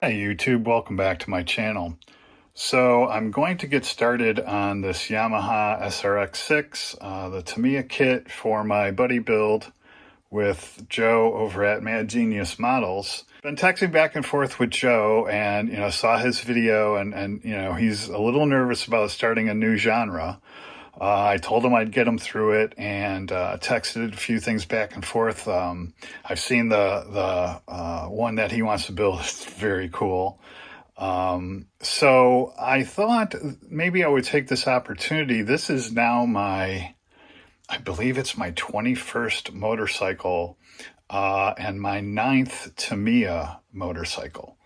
Hey YouTube, welcome back to my channel. So I'm going to get started on this Yamaha SRX6, the Tamiya kit for my buddy build with Joe over at Mad Genius Models. Been texting back and forth with Joe and, saw his video and he's a little nervous about starting a new genre. I told him I'd get him through it and texted a few things back and forth. I've seen the one that he wants to build. It's very cool. So I thought maybe I would take this opportunity. This is now I believe it's my 21st motorcycle and my 9th Tamiya motorcycle.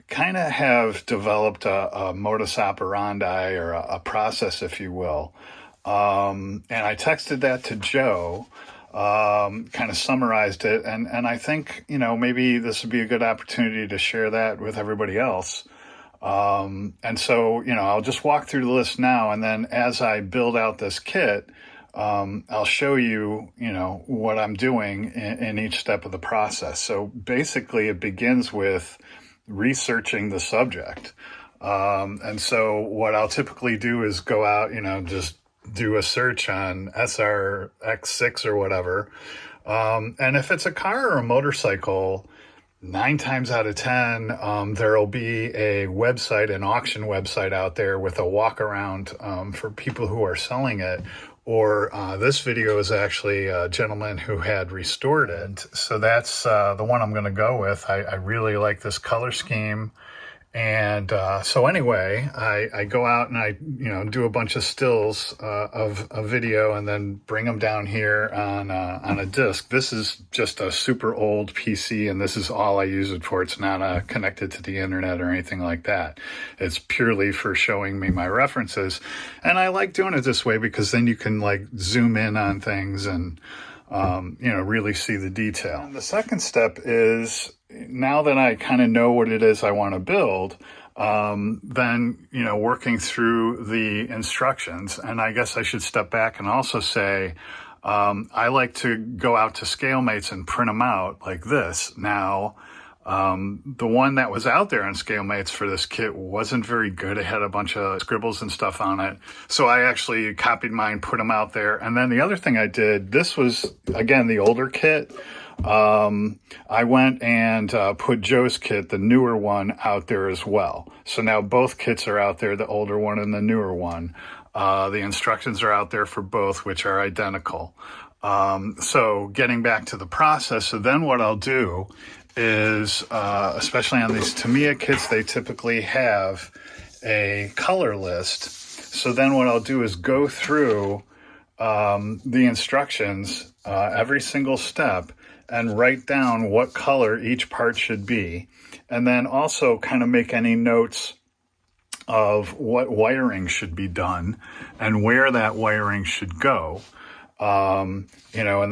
Kind of have developed a modus operandi or a process, if you will. And I texted that to Joe, kind of summarized it. And I think, maybe this would be a good opportunity to share that with everybody else. And so, I'll just walk through the list now. And then as I build out this kit, I'll show you, what I'm doing in each step of the process. So basically it begins with researching the subject. And so what I'll typically do is go out, just do a search on SRX6 or whatever. And if it's a car or a motorcycle, 9 times out of 10, there'll be a website, an auction website out there with a walk around for people who are selling it. Or this video is actually a gentleman who had restored it. So that's the one I'm going to go with. I really like this color scheme. And so anyway, I go out and I do a bunch of stills of a video and then bring them down here on a disc. This is just a super old PC and this is all I use it for. It's not connected to the internet or anything like that. It's purely for showing me my references. And I like doing it this way because then you can like zoom in on things and really see the detail. And the second step is, now that I kind of know what it is I want to build, then, working through the instructions. And I guess I should step back and also say, I like to go out to ScaleMates and print them out like this. Now, the one that was out there on ScaleMates for this kit wasn't very good. It had a bunch of scribbles and stuff on it. So I actually copied mine, put them out there. And then the other thing I did, this was, again, the older kit. I went and put Joe's kit, the newer one, out there as well. So now both kits are out there, the older one and the newer one. The instructions are out there for both, which are identical. So getting back to the process, so then what I'll do is, especially on these Tamiya kits, they typically have a color list. So then what I'll do is go through the instructions, every single step, and write down what color each part should be. And then also kind of make any notes of what wiring should be done and where that wiring should go. And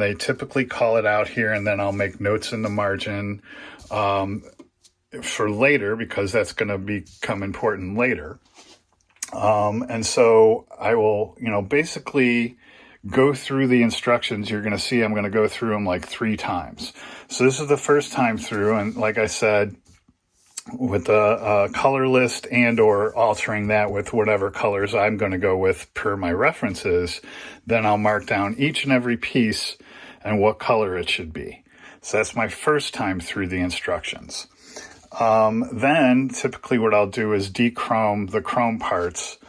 they typically call it out here, and then I'll make notes in the margin for later because that's going to become important later. And so I will, basically go through the instructions. You're going to see I'm going to go through them like 3 times. So this is the first time through. And like I said, with the color list and or altering that with whatever colors I'm going to go with per my references, then I'll mark down each and every piece and what color it should be. So that's my first time through the instructions. Then typically what I'll do is dechrome the chrome parts.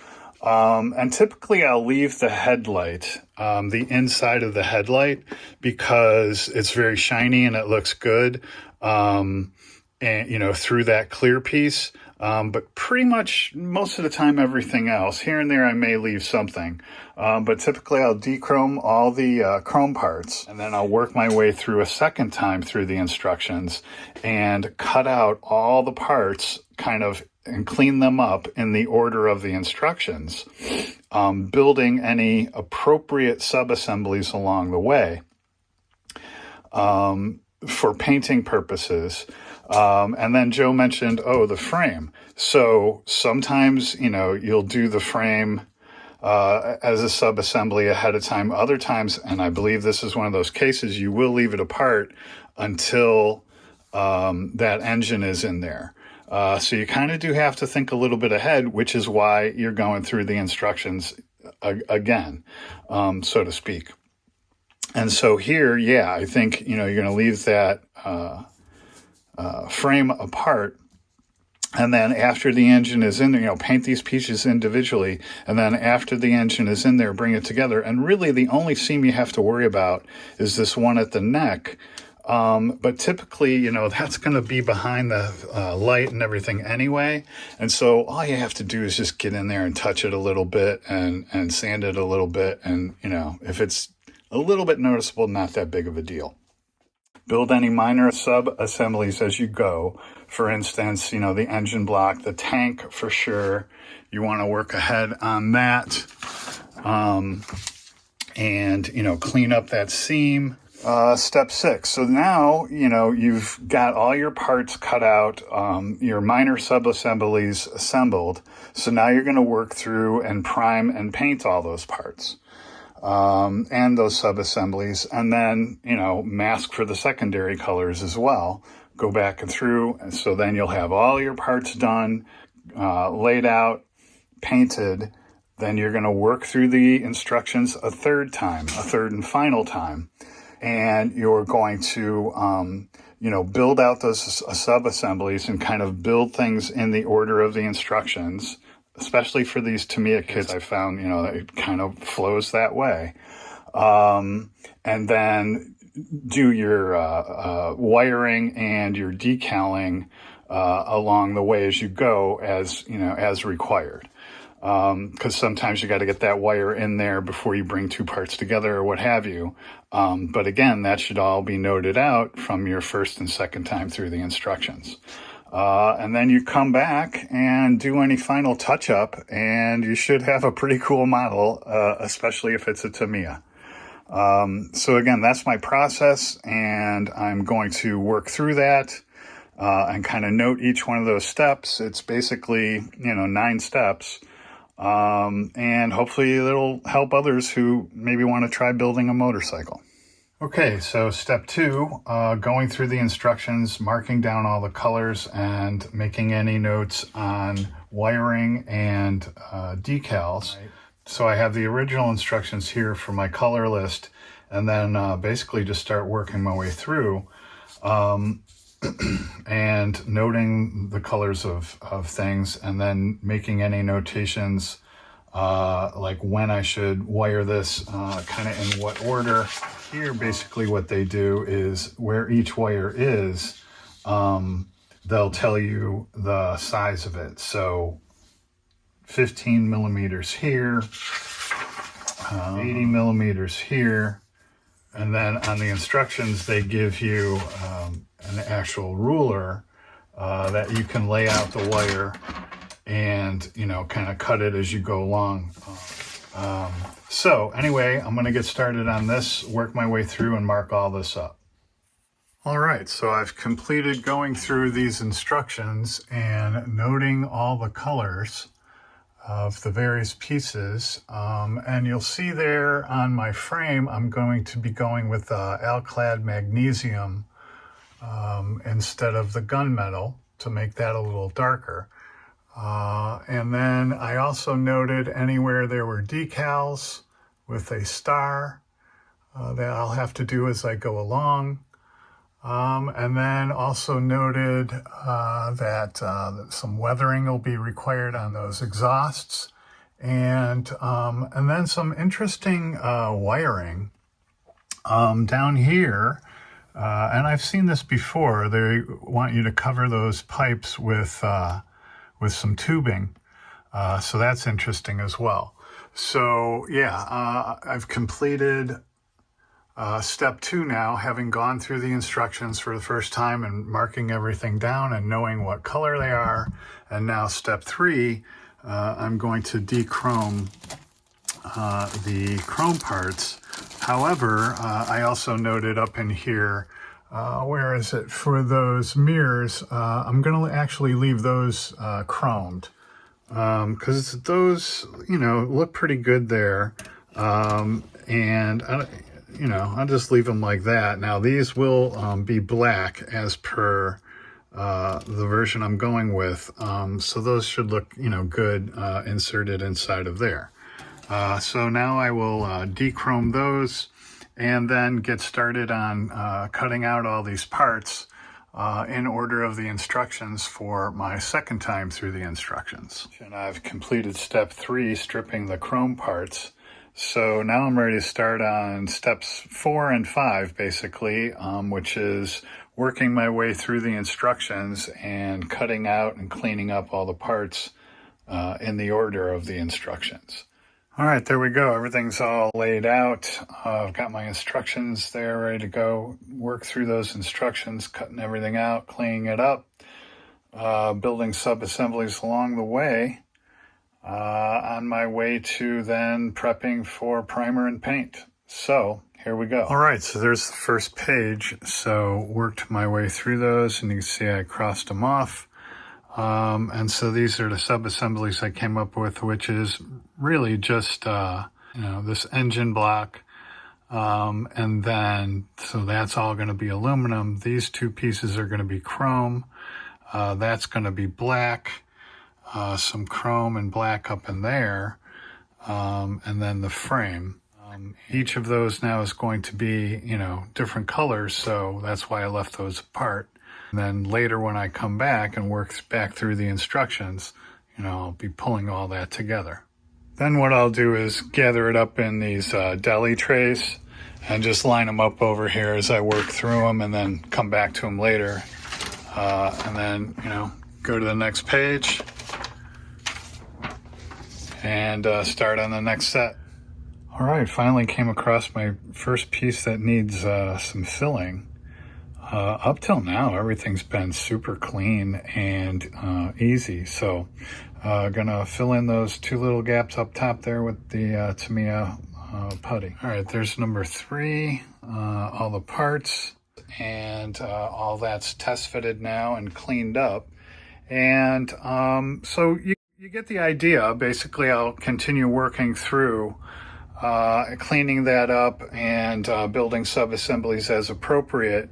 And typically I'll leave the headlight, the inside of the headlight, because it's very shiny and it looks good, and, through that clear piece. But pretty much most of the time, everything else, here and there, I may leave something. But typically I'll dechrome all the chrome parts, and then I'll work my way through a second time through the instructions and cut out all the parts and clean them up in the order of the instructions, building any appropriate sub-assemblies along the way for painting purposes. And then Joe mentioned, the frame. So sometimes, you'll do the frame as a sub-assembly ahead of time. Other times, and I believe this is one of those cases, you will leave it apart until that engine is in there. So you kind of do have to think a little bit ahead, which is why you're going through the instructions again, so to speak. And so here, yeah, I think, you're going to leave that frame apart. And then after the engine is in there, paint these pieces individually. And then after the engine is in there, bring it together. And really the only seam you have to worry about is this one at the neck. But typically, that's going to be behind the light and everything anyway. And so all you have to do is just get in there and touch it a little bit and sand it a little bit. And, if it's a little bit noticeable, not that big of a deal. Build any minor sub-assemblies as you go. For instance, the engine block, the tank for sure. You want to work ahead on that. And, clean up that seam. Step 6. So now, you've got all your parts cut out, your minor sub-assemblies assembled. So now you're going to work through and prime and paint all those parts. And those sub-assemblies, and then, mask for the secondary colors as well. Go back and through, and so then you'll have all your parts done, laid out, painted. Then you're going to work through the instructions a third and final time. And you're going to, build out those sub-assemblies and kind of build things in the order of the instructions. Especially for these Tamiya kits, I found, it kind of flows that way. And then do your wiring and your decaling along the way as you go, as required. Because sometimes you got to get that wire in there before you bring two parts together or what have you. But again, that should all be noted out from your first and second time through the instructions. And then you come back and do any final touch-up, and you should have a pretty cool model, especially if it's a Tamiya. So again, that's my process, and I'm going to work through that and kind of note each one of those steps. It's basically, 9 steps, and hopefully it'll help others who maybe want to try building a motorcycle. Okay, so step 2, going through the instructions, marking down all the colors and making any notes on wiring and decals. So I have the original instructions here for my color list, and then basically just start working my way through and noting the colors of things, and then making any notations like when I should wire this, kind of in what order. Here, basically what they do is where each wire is, they'll tell you the size of it. So 15 millimeters here, 80 millimeters here. And then on the instructions, they give you an actual ruler that you can lay out the wire and, kind of cut it as you go along. So anyway, I'm going to get started on this, work my way through and mark all this up. All right, so I've completed going through these instructions and noting all the colors of the various pieces. And you'll see there on my frame, I'm going to be going with alclad magnesium instead of the gunmetal to make that a little darker. And then I also noted anywhere there were decals with a star that I'll have to do as I go along. And then also noted that some weathering will be required on those exhausts. And then some interesting wiring down here. And I've seen this before. They want you to cover those pipes with some tubing. So that's interesting as well. So yeah, I've completed step 2 now, having gone through the instructions for the first time and marking everything down and knowing what color they are. And now step 3, I'm going to dechrome the chrome parts. However, I also noted up in here, where is it, for those mirrors, I'm going to actually leave those chromed. Because those, look pretty good there. And you know, I'll just leave them like that. Now these will be black as per the version I'm going with. So those should look, you know, good inserted inside of there. So now I will dechrome those and then get started on cutting out all these parts in order of the instructions for my second time through the instructions. And I've completed step 3, stripping the chrome parts. So now I'm ready to start on steps 4 and 5, basically, which is working my way through the instructions and cutting out and cleaning up all the parts in the order of the instructions. All right, there we go. Everything's all laid out. I've got my instructions there ready to go. Work through those instructions, cutting everything out, cleaning it up, building sub-assemblies along the way. On my way to then prepping for primer and paint. So here we go. All right, so there's the first page. So worked my way through those, and you can see I crossed them off. And so these are the sub-assemblies I came up with, which is really just, you know, this engine block. And then, so that's all going to be aluminum. These two pieces are going to be chrome. That's going to be black. Some chrome and black up in there. And then the frame. Each of those now is going to be, you know, different colors. So that's why I left those apart. And then later when I come back and work back through the instructions, you know, I'll be pulling all that together. Then what I'll do is gather it up in these deli trays and just line them up over here as I work through them, and then come back to them later. And then, you know, go to the next page and start on the next set. All right, finally came across my first piece that needs some filling. Up till now, everything's been super clean and easy. So gonna fill in those two little gaps up top there with the Tamiya putty. All right, there's number 3, all the parts, and all that's test fitted now and cleaned up. And so you get the idea. Basically, I'll continue working through cleaning that up and building sub-assemblies as appropriate.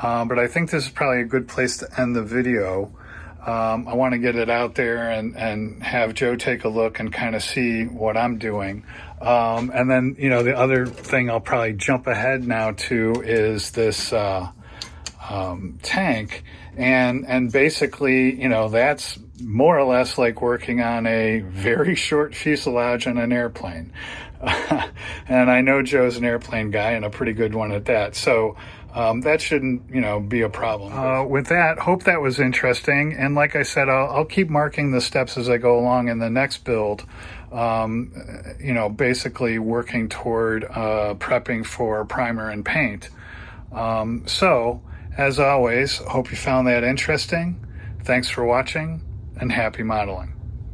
But I think this is probably a good place to end the video. I want to get it out there and have Joe take a look and kind of see what I'm doing. And then, you know, the other thing I'll probably jump ahead now to is this tank. And basically, you know, that's more or less like working on a very short fuselage on an airplane. And I know Joe's an airplane guy, and a pretty good one at that. So that shouldn't, you know, be a problem. With that, hope that was interesting. And like I said, I'll keep marking the steps as I go along in the next build. You know, basically working toward prepping for primer and paint. So, as always, hope you found that interesting. Thanks for watching, and happy modeling.